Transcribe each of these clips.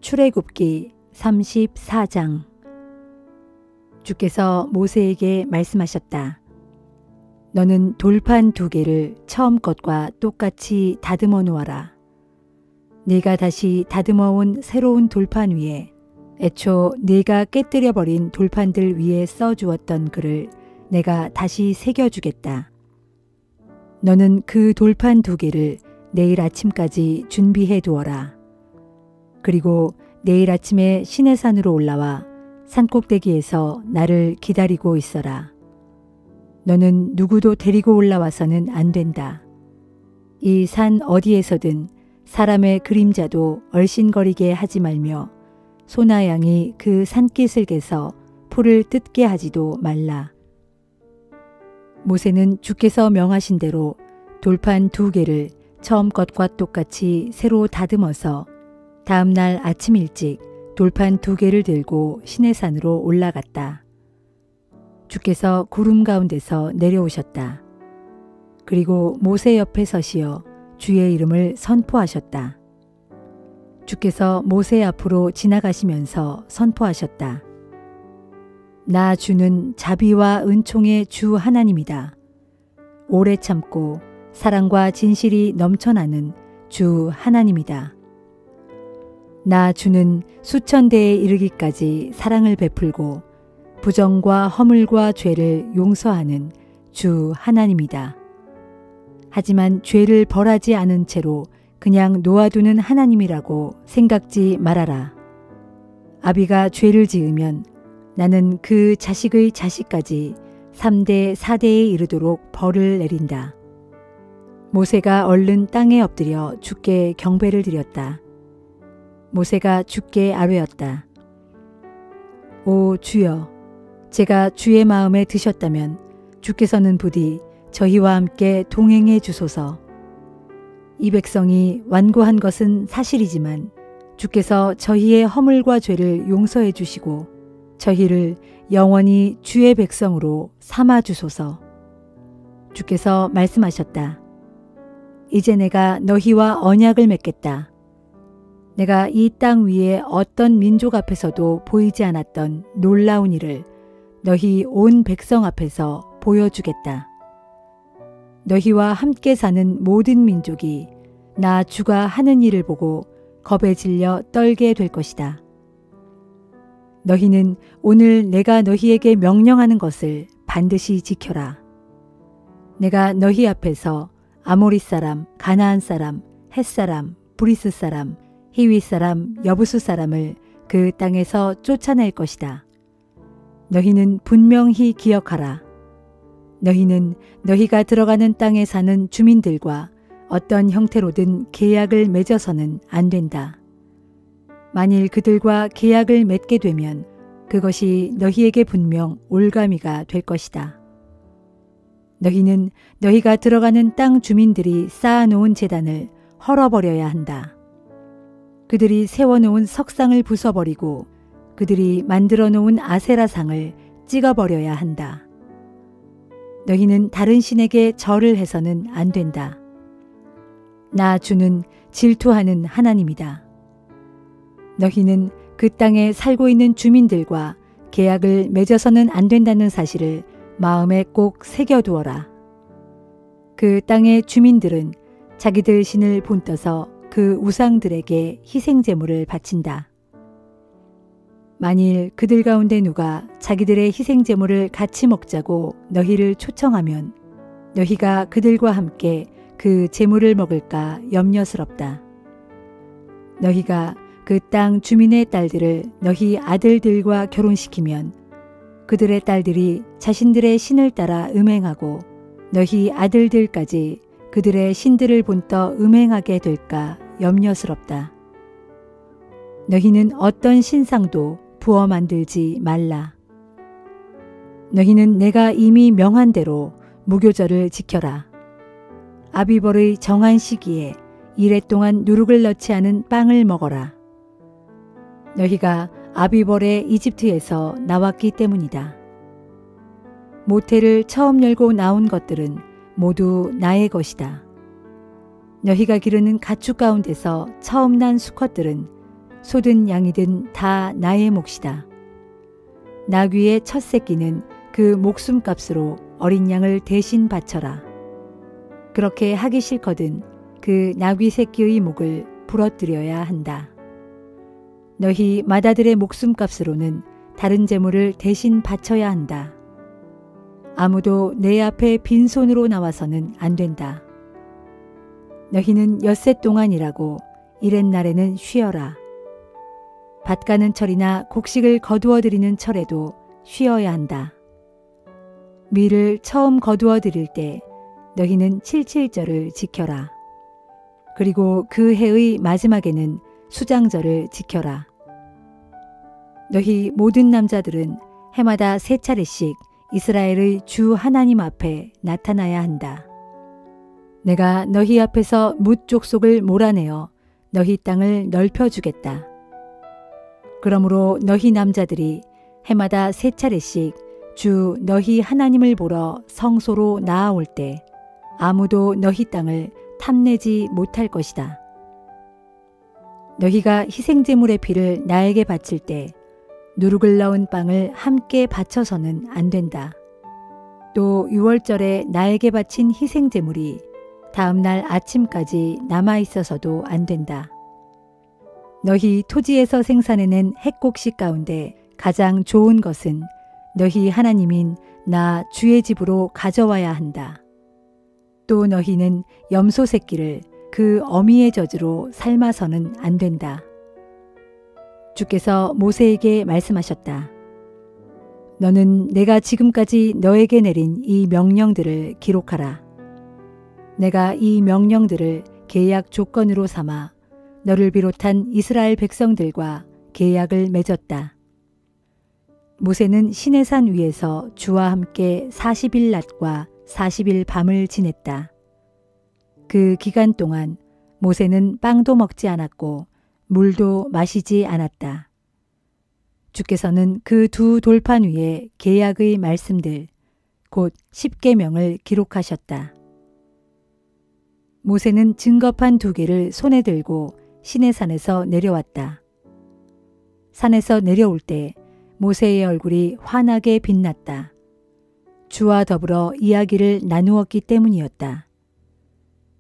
출애굽기 34장. 주께서 모세에게 말씀하셨다. 너는 돌판 2개를 처음 것과 똑같이 다듬어 놓아라. 네가 다시 다듬어 온 새로운 돌판 위에 애초 네가 깨뜨려 버린 돌판들 위에 써 주었던 글을 내가 다시 새겨 주겠다. 너는 그 돌판 2개를 내일 아침까지 준비해 두어라. 그리고 내일 아침에 시내산으로 올라와 산꼭대기에서 나를 기다리고 있어라. 너는 누구도 데리고 올라와서는 안 된다. 이 산 어디에서든 사람의 그림자도 얼씬거리게 하지 말며 소나 양이 그 산기슭에서 풀을 뜯게 하지도 말라. 모세는 주께서 명하신 대로 돌판 2개를 처음 것과 똑같이 새로 다듬어서 다음 날 아침 일찍 돌판 2개를 들고 시내산으로 올라갔다. 주께서 구름 가운데서 내려오셨다. 그리고 모세 옆에 서시어 주의 이름을 선포하셨다. 주께서 모세 앞으로 지나가시면서 선포하셨다. 나 주는 자비와 은총의 주 하나님이다. 오래 참고 사랑과 진실이 넘쳐나는 주 하나님이다. 나 주는 수천 대에 이르기까지 사랑을 베풀고 부정과 허물과 죄를 용서하는 주 하나님이다. 하지만 죄를 벌하지 않은 채로 그냥 놓아두는 하나님이라고 생각지 말아라. 아비가 죄를 지으면 나는 그 자식의 자식까지 3대 4대에 이르도록 벌을 내린다. 모세가 얼른 땅에 엎드려 주께 경배를 드렸다. 모세가 주께 아뢰었다. 오 주여, 제가 주의 마음에 드셨다면 주께서는 부디 저희와 함께 동행해 주소서. 이 백성이 완고한 것은 사실이지만 주께서 저희의 허물과 죄를 용서해 주시고 저희를 영원히 주의 백성으로 삼아 주소서. 주께서 말씀하셨다. 이제 내가 너희와 언약을 맺겠다. 내가 이 땅 위에 어떤 민족 앞에서도 보이지 않았던 놀라운 일을 너희 온 백성 앞에서 보여주겠다. 너희와 함께 사는 모든 민족이 나 주가 하는 일을 보고 겁에 질려 떨게 될 것이다. 너희는 오늘 내가 너희에게 명령하는 것을 반드시 지켜라. 내가 너희 앞에서 아모리 사람, 가나안 사람, 헷 사람, 브리스 사람, 히위 사람, 여부수 사람을 그 땅에서 쫓아낼 것이다. 너희는 분명히 기억하라. 너희는 너희가 들어가는 땅에 사는 주민들과 어떤 형태로든 계약을 맺어서는 안 된다. 만일 그들과 계약을 맺게 되면 그것이 너희에게 분명 올가미가 될 것이다. 너희는 너희가 들어가는 땅 주민들이 쌓아놓은 제단을 헐어버려야 한다. 그들이 세워놓은 석상을 부숴버리고 그들이 만들어 놓은 아세라상을 찍어버려야 한다. 너희는 다른 신에게 절을 해서는 안 된다. 나 주는 질투하는 하나님이다. 너희는 그 땅에 살고 있는 주민들과 계약을 맺어서는 안 된다는 사실을 마음에 꼭 새겨두어라. 그 땅의 주민들은 자기들 신을 본떠서 그 우상들에게 희생제물을 바친다. 만일 그들 가운데 누가 자기들의 희생제물을 같이 먹자고 너희를 초청하면 너희가 그들과 함께 그 제물을 먹을까 염려스럽다. 너희가 그 땅 주민의 딸들을 너희 아들들과 결혼시키면 그들의 딸들이 자신들의 신을 따라 음행하고 너희 아들들까지 그들의 신들을 본떠 음행하게 될까 염려스럽다. 너희는 어떤 신상도 부어 만들지 말라. 너희는 내가 이미 명한 대로 무교절을 지켜라. 아비벌의 정한 시기에 이래 동안 누룩을 넣지 않은 빵을 먹어라. 너희가 아비벌의 이집트에서 나왔기 때문이다. 모태를 처음 열고 나온 것들은 모두 나의 것이다. 너희가 기르는 가축 가운데서 처음 난 수컷들은 소든 양이든 다 나의 몫이다. 나귀의 첫 새끼는 그 목숨값으로 어린 양을 대신 바쳐라. 그렇게 하기 싫거든 그 나귀 새끼의 목을 부러뜨려야 한다. 너희 맏아들의 목숨값으로는 다른 재물을 대신 바쳐야 한다. 아무도 내 앞에 빈손으로 나와서는 안 된다. 너희는 엿새 동안 일하고 이렛날에는 쉬어라. 밭 가는 철이나 곡식을 거두어 들이는 철에도 쉬어야 한다. 밀을 처음 거두어 들일 때 너희는 칠칠절을 지켜라. 그리고 그 해의 마지막에는 수장절을 지켜라. 너희 모든 남자들은 해마다 3차례씩 이스라엘의 주 하나님 앞에 나타나야 한다. 내가 너희 앞에서 뭇 족속을 몰아내어 너희 땅을 넓혀주겠다. 그러므로 너희 남자들이 해마다 3차례씩 주 너희 하나님을 보러 성소로 나아올 때 아무도 너희 땅을 탐내지 못할 것이다. 너희가 희생제물의 피를 나에게 바칠 때 누룩을 넣은 빵을 함께 바쳐서는 안 된다. 또 유월절에 나에게 바친 희생제물이 다음 날 아침까지 남아있어서도 안 된다. 너희 토지에서 생산해낸 핵곡식 가운데 가장 좋은 것은 너희 하나님인 나 주의 집으로 가져와야 한다. 또 너희는 염소 새끼를 그 어미의 젖으로 삶아서는 안 된다. 주께서 모세에게 말씀하셨다. 너는 내가 지금까지 너에게 내린 이 명령들을 기록하라. 내가 이 명령들을 계약 조건으로 삼아 너를 비롯한 이스라엘 백성들과 계약을 맺었다. 모세는 시내산 위에서 주와 함께 40일 낮과 40일 밤을 지냈다. 그 기간 동안 모세는 빵도 먹지 않았고 물도 마시지 않았다. 주께서는 그 두 돌판 위에 계약의 말씀들, 곧 십계명을 기록하셨다. 모세는 증거판 2개를 손에 들고 시내산에서 내려왔다. 산에서 내려올 때 모세의 얼굴이 환하게 빛났다. 주와 더불어 이야기를 나누었기 때문이었다.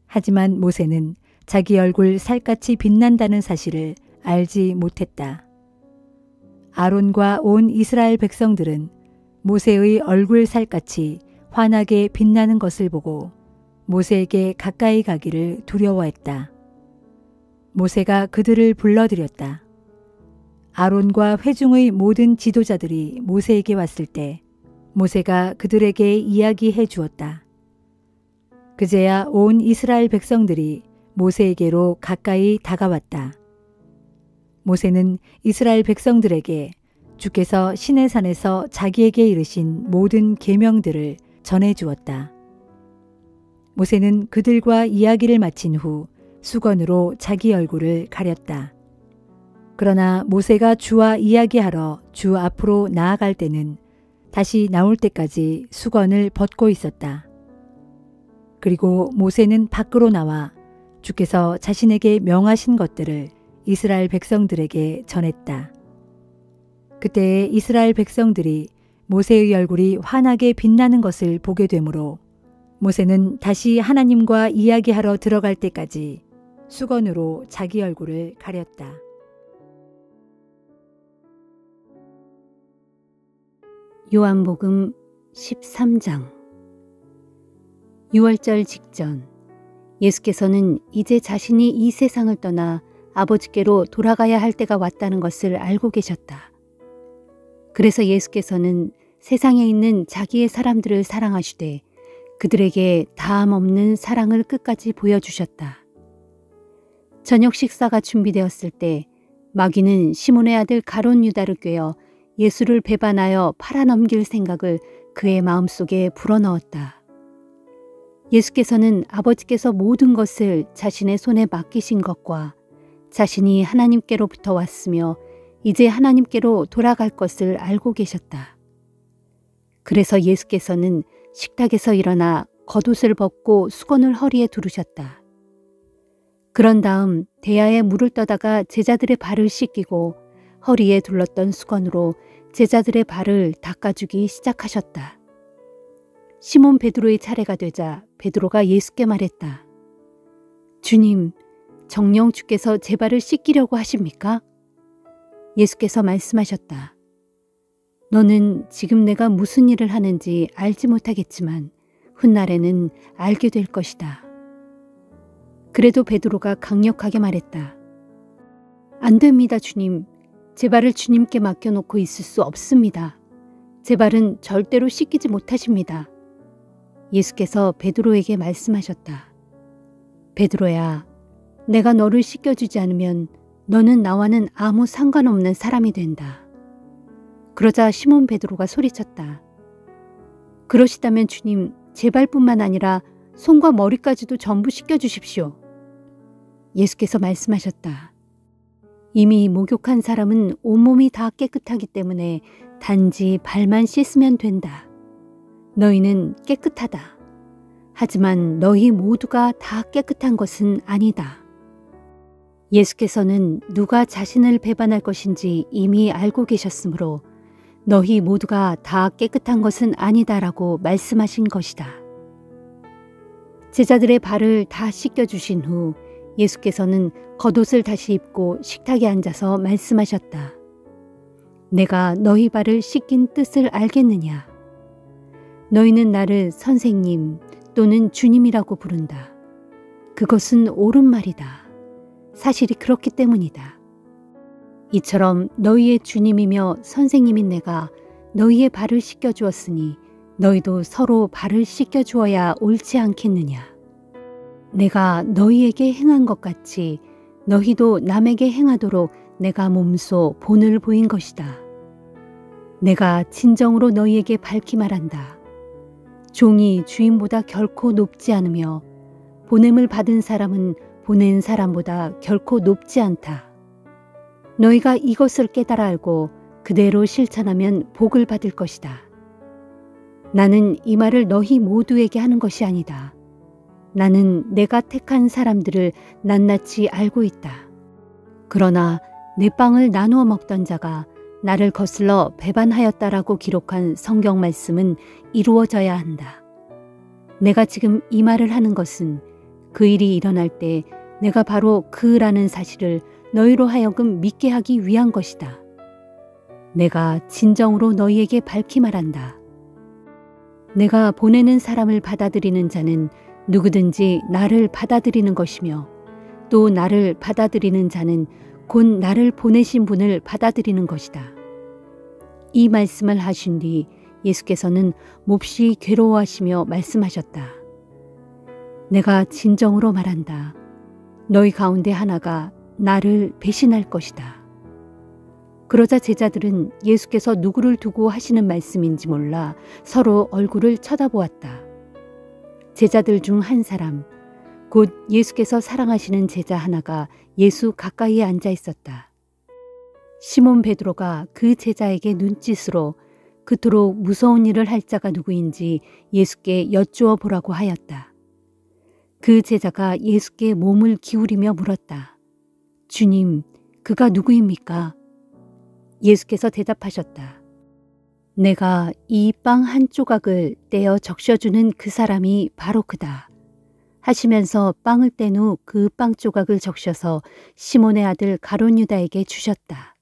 하지만 모세는 자기 얼굴 살같이 빛난다는 사실을 알지 못했다. 아론과 온 이스라엘 백성들은 모세의 얼굴 살같이 환하게 빛나는 것을 보고 모세에게 가까이 가기를 두려워했다. 모세가 그들을 불러들였다. 아론과 회중의 모든 지도자들이 모세에게 왔을 때 모세가 그들에게 이야기해 주었다. 그제야 온 이스라엘 백성들이 모세에게로 가까이 다가왔다. 모세는 이스라엘 백성들에게 주께서 시내산에서 자기에게 이르신 모든 계명들을 전해 주었다. 모세는 그들과 이야기를 마친 후 수건으로 자기 얼굴을 가렸다. 그러나 모세가 주와 이야기하러 주 앞으로 나아갈 때는 다시 나올 때까지 수건을 벗고 있었다. 그리고 모세는 밖으로 나와 주께서 자신에게 명하신 것들을 이스라엘 백성들에게 전했다. 그때에 이스라엘 백성들이 모세의 얼굴이 환하게 빛나는 것을 보게 되므로 모세는 다시 하나님과 이야기하러 들어갈 때까지 수건으로 자기 얼굴을 가렸다. 요한복음 13장. 유월절 직전 예수께서는 이제 자신이 이 세상을 떠나 아버지께로 돌아가야 할 때가 왔다는 것을 알고 계셨다. 그래서 예수께서는 세상에 있는 자기의 사람들을 사랑하시되 그들에게 다함 없는 사랑을 끝까지 보여주셨다. 저녁 식사가 준비되었을 때 마귀는 시몬의 아들 가룟 유다를 꾀어 예수를 배반하여 팔아넘길 생각을 그의 마음속에 불어넣었다. 예수께서는 아버지께서 모든 것을 자신의 손에 맡기신 것과 자신이 하나님께로부터 왔으며 이제 하나님께로 돌아갈 것을 알고 계셨다. 그래서 예수께서는 식탁에서 일어나 겉옷을 벗고 수건을 허리에 두르셨다. 그런 다음 대야에 물을 떠다가 제자들의 발을 씻기고 허리에 둘렀던 수건으로 제자들의 발을 닦아주기 시작하셨다. 시몬 베드로의 차례가 되자 베드로가 예수께 말했다. 주님, 정녕 주께서 제 발을 씻기려고 하십니까? 예수께서 말씀하셨다. 너는 지금 내가 무슨 일을 하는지 알지 못하겠지만 훗날에는 알게 될 것이다. 그래도 베드로가 강력하게 말했다. 안 됩니다, 주님. 제 발을 주님께 맡겨놓고 있을 수 없습니다. 제 발은 절대로 씻기지 못하십니다. 예수께서 베드로에게 말씀하셨다. 베드로야, 내가 너를 씻겨주지 않으면 너는 나와는 아무 상관없는 사람이 된다. 그러자 시몬 베드로가 소리쳤다. 그러시다면 주님, 제 발뿐만 아니라 손과 머리까지도 전부 씻겨주십시오. 예수께서 말씀하셨다. 이미 목욕한 사람은 온몸이 다 깨끗하기 때문에 단지 발만 씻으면 된다. 너희는 깨끗하다. 하지만 너희 모두가 다 깨끗한 것은 아니다. 예수께서는 누가 자신을 배반할 것인지 이미 알고 계셨으므로 너희 모두가 다 깨끗한 것은 아니다라고 말씀하신 것이다. 제자들의 발을 다 씻겨주신 후 예수께서는 겉옷을 다시 입고 식탁에 앉아서 말씀하셨다. 내가 너희 발을 씻긴 뜻을 알겠느냐? 너희는 나를 선생님 또는 주님이라고 부른다. 그것은 옳은 말이다. 사실이 그렇기 때문이다. 이처럼 너희의 주님이며 선생님인 내가 너희의 발을 씻겨주었으니 너희도 서로 발을 씻겨주어야 옳지 않겠느냐. 내가 너희에게 행한 것 같이 너희도 남에게 행하도록 내가 몸소 본을 보인 것이다. 내가 진정으로 너희에게 밝히 말한다. 종이 주인보다 결코 높지 않으며 보냄을 받은 사람은 보낸 사람보다 결코 높지 않다. 너희가 이것을 깨달아 알고 그대로 실천하면 복을 받을 것이다. 나는 이 말을 너희 모두에게 하는 것이 아니다. 나는 내가 택한 사람들을 낱낱이 알고 있다. 그러나 내 빵을 나누어 먹던 자가 나를 거슬러 배반하였다라고 기록한 성경 말씀은 이루어져야 한다. 내가 지금 이 말을 하는 것은 그 일이 일어날 때 내가 바로 그라는 사실을 너희로 하여금 믿게 하기 위한 것이다. 내가 진정으로 너희에게 밝히 말한다. 내가 보내는 사람을 받아들이는 자는 누구든지 나를 받아들이는 것이며 또 나를 받아들이는 자는 곧 나를 보내신 분을 받아들이는 것이다. 이 말씀을 하신 뒤 예수께서는 몹시 괴로워하시며 말씀하셨다. 내가 진정으로 말한다. 너희 가운데 하나가 나를 배신할 것이다. 그러자 제자들은 예수께서 누구를 두고 하시는 말씀인지 몰라 서로 얼굴을 쳐다보았다. 제자들 중 한 사람, 곧 예수께서 사랑하시는 제자 하나가 예수 가까이에 앉아 있었다. 시몬 베드로가 그 제자에게 눈짓으로 그토록 무서운 일을 할 자가 누구인지 예수께 여쭈어 보라고 하였다. 그 제자가 예수께 몸을 기울이며 물었다. 주님, 그가 누구입니까? 예수께서 대답하셨다. 내가 이 빵 한 조각을 떼어 적셔주는 그 사람이 바로 그다. 하시면서 빵을 뗀 후 그 빵 조각을 적셔서 시몬의 아들 가룟 유다에게 주셨다.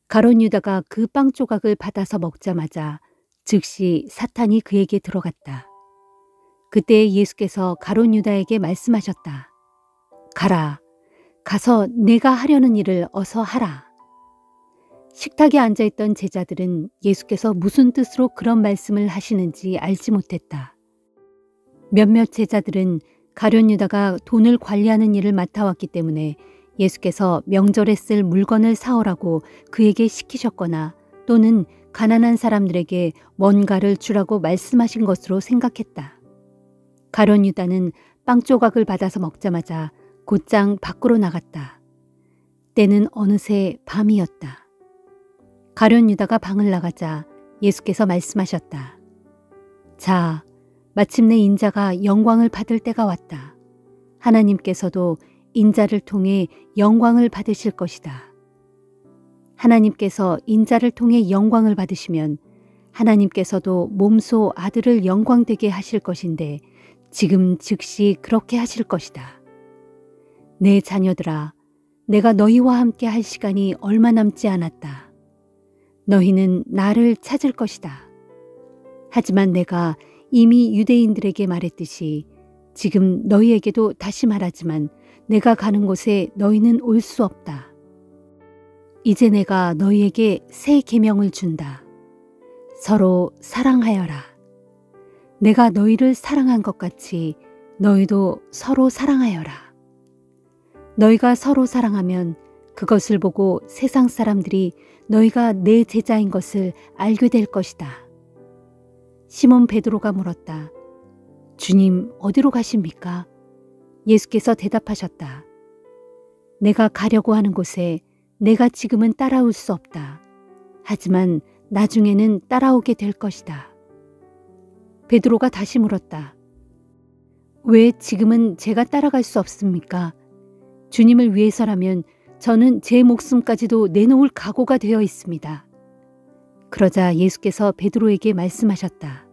가룟 유다가 그 빵 조각을 받아서 먹자마자 즉시 사탄이 그에게 들어갔다. 그때 예수께서 가룟 유다에게 말씀하셨다. 가라. 가서 내가 하려는 일을 어서 하라. 식탁에 앉아있던 제자들은 예수께서 무슨 뜻으로 그런 말씀을 하시는지 알지 못했다. 몇몇 제자들은 가룟 유다가 돈을 관리하는 일을 맡아왔기 때문에 예수께서 명절에 쓸 물건을 사오라고 그에게 시키셨거나 또는 가난한 사람들에게 뭔가를 주라고 말씀하신 것으로 생각했다. 가룟 유다는 빵 조각을 받아서 먹자마자 곧장 밖으로 나갔다. 때는 어느새 밤이었다. 가룟 유다가 방을 나가자 예수께서 말씀하셨다. 자, 마침내 인자가 영광을 받을 때가 왔다. 하나님께서도 인자를 통해 영광을 받으실 것이다. 하나님께서 인자를 통해 영광을 받으시면 하나님께서도 몸소 아들을 영광되게 하실 것인데 지금 즉시 그렇게 하실 것이다. 내 자녀들아, 내가 너희와 함께 할 시간이 얼마 남지 않았다. 너희는 나를 찾을 것이다. 하지만 내가 이미 유대인들에게 말했듯이 지금 너희에게도 다시 말하지만 내가 가는 곳에 너희는 올 수 없다. 이제 내가 너희에게 새 계명을 준다. 서로 사랑하여라. 내가 너희를 사랑한 것 같이 너희도 서로 사랑하여라. 너희가 서로 사랑하면 그것을 보고 세상 사람들이 너희가 내 제자인 것을 알게 될 것이다. 시몬 베드로가 물었다. 주님, 어디로 가십니까? 예수께서 대답하셨다. 내가 가려고 하는 곳에 내가 지금은 따라올 수 없다. 하지만 나중에는 따라오게 될 것이다. 베드로가 다시 물었다. 왜 지금은 제가 따라갈 수 없습니까? 주님을 위해서라면 저는 제 목숨까지도 내놓을 각오가 되어 있습니다. 그러자 예수께서 베드로에게 말씀하셨다.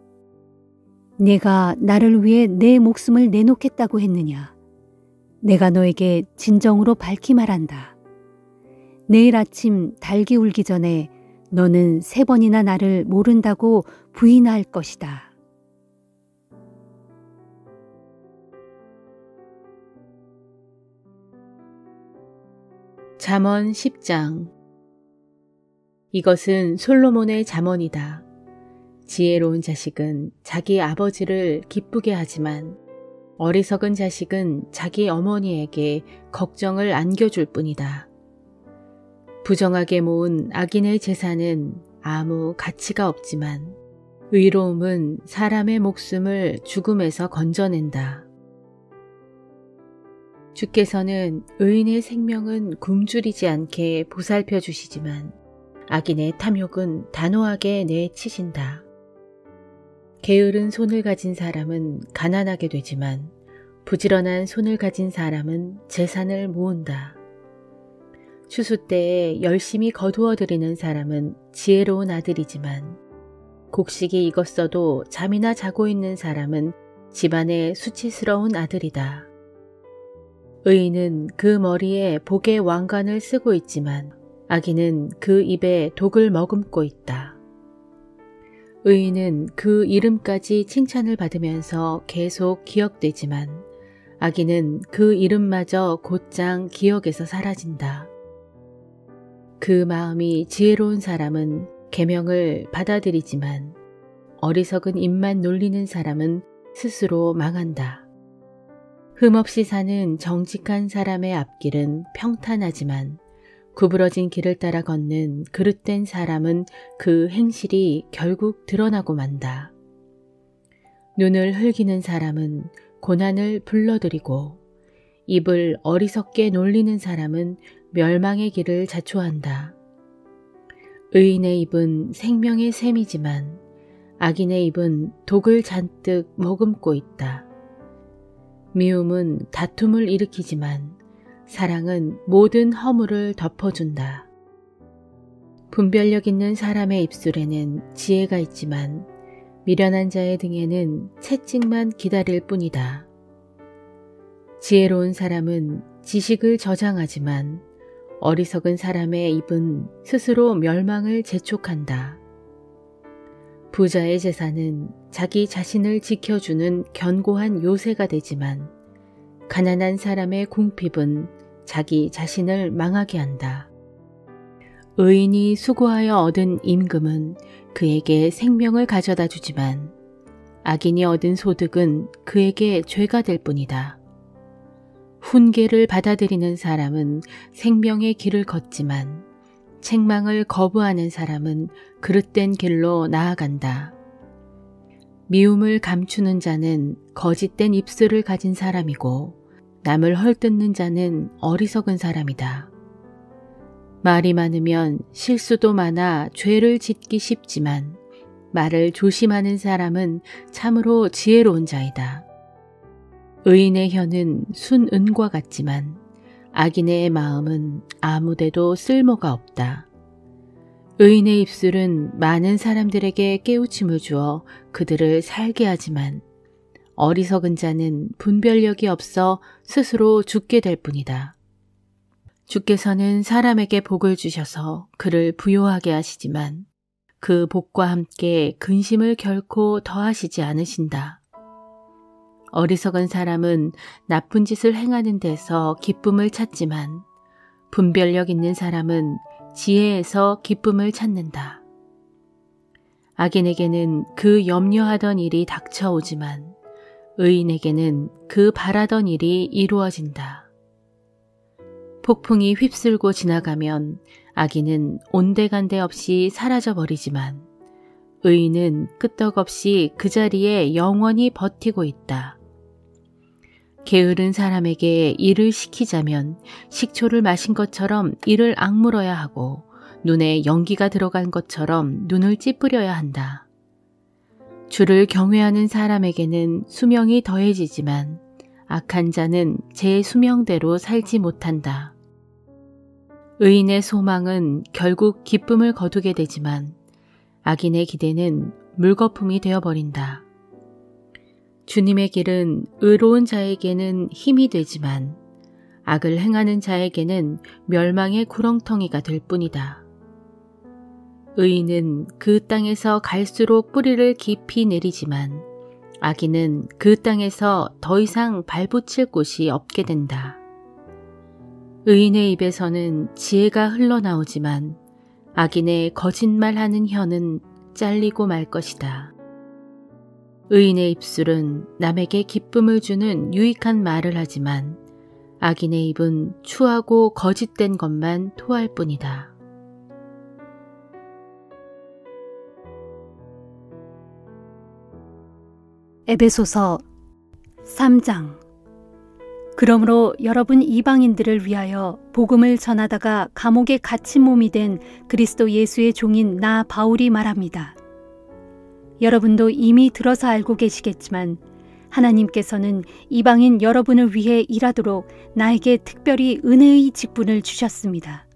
내가 나를 위해 내 목숨을 내놓겠다고 했느냐? 내가 너에게 진정으로 밝히 말한다. 내일 아침 달기 울기 전에 너는 3번이나 나를 모른다고 부인할 것이다. 잠언 10장. 이것은 솔로몬의 잠언이다. 지혜로운 자식은 자기 아버지를 기쁘게 하지만 어리석은 자식은 자기 어머니에게 걱정을 안겨줄 뿐이다. 부정하게 모은 악인의 재산은 아무 가치가 없지만 의로움은 사람의 목숨을 죽음에서 건져낸다. 주께서는 의인의 생명은 굶주리지 않게 보살펴 주시지만 악인의 탐욕은 단호하게 내치신다. 게으른 손을 가진 사람은 가난하게 되지만 부지런한 손을 가진 사람은 재산을 모은다. 추수 때에 열심히 거두어 들이는 사람은 지혜로운 아들이지만 곡식이 익었어도 잠이나 자고 있는 사람은 집안의 수치스러운 아들이다. 의인은 그 머리에 복의 왕관을 쓰고 있지만 악인은 그 입에 독을 머금고 있다. 의인은 그 이름까지 칭찬을 받으면서 계속 기억되지만 악인은 그 이름마저 곧장 기억에서 사라진다. 그 마음이 지혜로운 사람은 계명을 받아들이지만 어리석은 입만 놀리는 사람은 스스로 망한다. 흠없이 사는 정직한 사람의 앞길은 평탄하지만 구부러진 길을 따라 걷는 그릇된 사람은 그 행실이 결국 드러나고 만다. 눈을 흘기는 사람은 고난을 불러들이고 입을 어리석게 놀리는 사람은 멸망의 길을 자초한다. 의인의 입은 생명의 샘이지만 악인의 입은 독을 잔뜩 머금고 있다. 미움은 다툼을 일으키지만 사랑은 모든 허물을 덮어준다. 분별력 있는 사람의 입술에는 지혜가 있지만 미련한 자의 등에는 채찍만 기다릴 뿐이다. 지혜로운 사람은 지식을 저장하지만 어리석은 사람의 입은 스스로 멸망을 재촉한다. 부자의 재산은 자기 자신을 지켜주는 견고한 요새가 되지만 가난한 사람의 궁핍은 자기 자신을 망하게 한다. 의인이 수고하여 얻은 임금은 그에게 생명을 가져다 주지만 악인이 얻은 소득은 그에게 죄가 될 뿐이다. 훈계를 받아들이는 사람은 생명의 길을 걷지만 책망을 거부하는 사람은 그릇된 길로 나아간다. 미움을 감추는 자는 거짓된 입술을 가진 사람이고 남을 헐뜯는 자는 어리석은 사람이다. 말이 많으면 실수도 많아 죄를 짓기 쉽지만 말을 조심하는 사람은 참으로 지혜로운 자이다. 의인의 혀는 순은과 같지만 악인의 마음은 아무데도 쓸모가 없다. 의인의 입술은 많은 사람들에게 깨우침을 주어 그들을 살게 하지만 어리석은 자는 분별력이 없어 스스로 죽게 될 뿐이다. 주께서는 사람에게 복을 주셔서 그를 부요하게 하시지만 그 복과 함께 근심을 결코 더하시지 않으신다. 어리석은 사람은 나쁜 짓을 행하는 데서 기쁨을 찾지만 분별력 있는 사람은 지혜에서 기쁨을 찾는다. 악인에게는 그 염려하던 일이 닥쳐오지만 의인에게는 그 바라던 일이 이루어진다. 폭풍이 휩쓸고 지나가면 악인은 온데간데 없이 사라져버리지만 의인은 끄떡없이 그 자리에 영원히 버티고 있다. 게으른 사람에게 일을 시키자면 식초를 마신 것처럼 이를 악물어야 하고 눈에 연기가 들어간 것처럼 눈을 찌푸려야 한다. 주를 경외하는 사람에게는 수명이 더해지지만 악한 자는 제 수명대로 살지 못한다. 의인의 소망은 결국 기쁨을 거두게 되지만 악인의 기대는 물거품이 되어버린다. 주님의 길은 의로운 자에게는 힘이 되지만 악을 행하는 자에게는 멸망의 구렁텅이가 될 뿐이다. 의인은 그 땅에서 갈수록 뿌리를 깊이 내리지만 악인은 그 땅에서 더 이상 발붙일 곳이 없게 된다. 의인의 입에서는 지혜가 흘러나오지만 악인의 거짓말하는 혀는 잘리고 말 것이다. 의인의 입술은 남에게 기쁨을 주는 유익한 말을 하지만 악인의 입은 추하고 거짓된 것만 토할 뿐이다. 에베소서 3장. 그러므로 여러분 이방인들을 위하여 복음을 전하다가 감옥에 갇힌 몸이 된 그리스도 예수의 종인 나 바울이 말합니다. 여러분도 이미 들어서 알고 계시겠지만 하나님께서는 이방인 여러분을 위해 일하도록 나에게 특별히 은혜의 직분을 주셨습니다.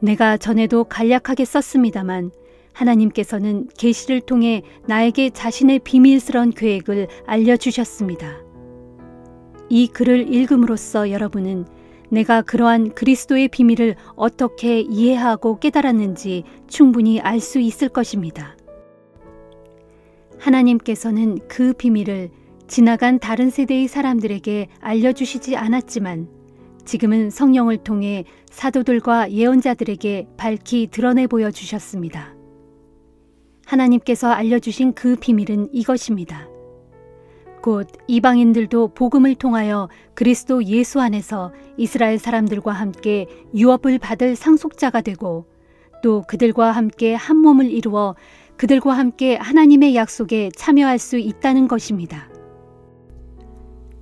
내가 전에도 간략하게 썼습니다만 하나님께서는 계시를 통해 나에게 자신의 비밀스러운 계획을 알려주셨습니다. 이 글을 읽음으로써 여러분은 내가 그러한 그리스도의 비밀을 어떻게 이해하고 깨달았는지 충분히 알 수 있을 것입니다. 하나님께서는 그 비밀을 지나간 다른 세대의 사람들에게 알려주시지 않았지만 지금은 성령을 통해 사도들과 예언자들에게 밝히 드러내 보여주셨습니다. 하나님께서 알려주신 그 비밀은 이것입니다. 곧 이방인들도 복음을 통하여 그리스도 예수 안에서 이스라엘 사람들과 함께 유업을 받을 상속자가 되고 또 그들과 함께 한 몸을 이루어 그들과 함께 하나님의 약속에 참여할 수 있다는 것입니다.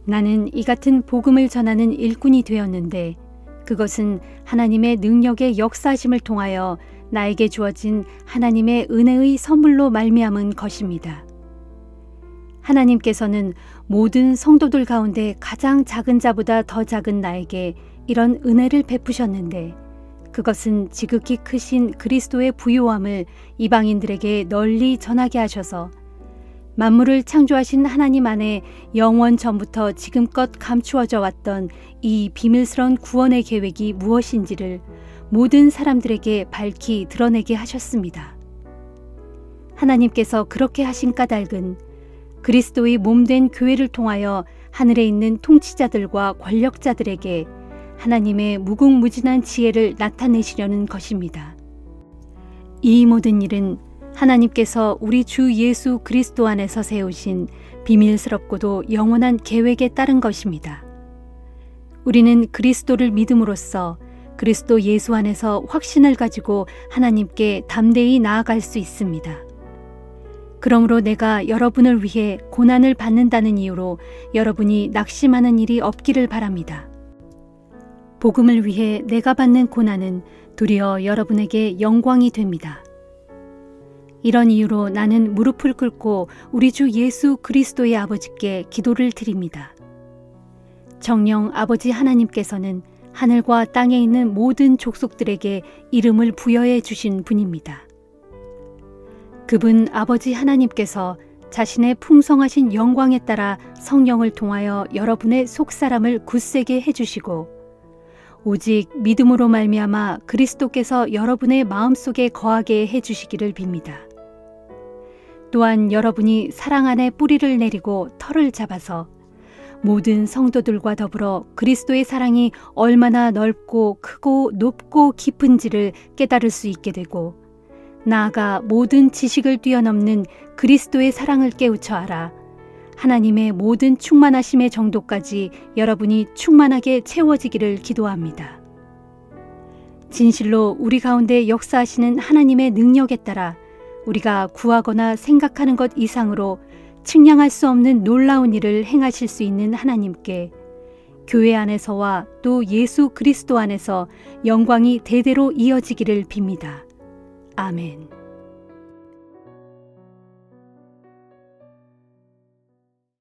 나는 이 같은 복음을 전하는 일꾼이 되었는데 그것은 하나님의 능력의 역사심을 통하여 나에게 주어진 하나님의 은혜의 선물로 말미암은 것입니다. 하나님께서는 모든 성도들 가운데 가장 작은 자보다 더 작은 나에게 이런 은혜를 베푸셨는데 그것은 지극히 크신 그리스도의 부요함을 이방인들에게 널리 전하게 하셔서 만물을 창조하신 하나님 안에 영원 전부터 지금껏 감추어져 왔던 이 비밀스러운 구원의 계획이 무엇인지를 모든 사람들에게 밝히 드러내게 하셨습니다. 하나님께서 그렇게 하신 까닭은 그리스도의 몸된 교회를 통하여 하늘에 있는 통치자들과 권력자들에게 하나님의 무궁무진한 지혜를 나타내시려는 것입니다. 이 모든 일은 하나님께서 우리 주 예수 그리스도 안에서 세우신 비밀스럽고도 영원한 계획에 따른 것입니다. 우리는 그리스도를 믿음으로써 그리스도 예수 안에서 확신을 가지고 하나님께 담대히 나아갈 수 있습니다. 그러므로 내가 여러분을 위해 고난을 받는다는 이유로 여러분이 낙심하는 일이 없기를 바랍니다. 복음을 위해 내가 받는 고난은 도리어 여러분에게 영광이 됩니다. 이런 이유로 나는 무릎을 꿇고 우리 주 예수 그리스도의 아버지께 기도를 드립니다. 정녕 아버지 하나님께서는 하늘과 땅에 있는 모든 족속들에게 이름을 부여해 주신 분입니다. 그분 아버지 하나님께서 자신의 풍성하신 영광에 따라 성령을 통하여 여러분의 속사람을 굳세게 해주시고 오직 믿음으로 말미암아 그리스도께서 여러분의 마음속에 거하게 해주시기를 빕니다. 또한 여러분이 사랑 안에 뿌리를 내리고 털을 잡아서 모든 성도들과 더불어 그리스도의 사랑이 얼마나 넓고 크고 높고 깊은지를 깨달을 수 있게 되고 나아가 모든 지식을 뛰어넘는 그리스도의 사랑을 깨우쳐 알아 하나님의 모든 충만하심의 정도까지 여러분이 충만하게 채워지기를 기도합니다. 진실로 우리 가운데 역사하시는 하나님의 능력에 따라 우리가 구하거나 생각하는 것 이상으로 측량할 수 없는 놀라운 일을 행하실 수 있는 하나님께 교회 안에서와 또 예수 그리스도 안에서 영광이 대대로 이어지기를 빕니다. 아멘.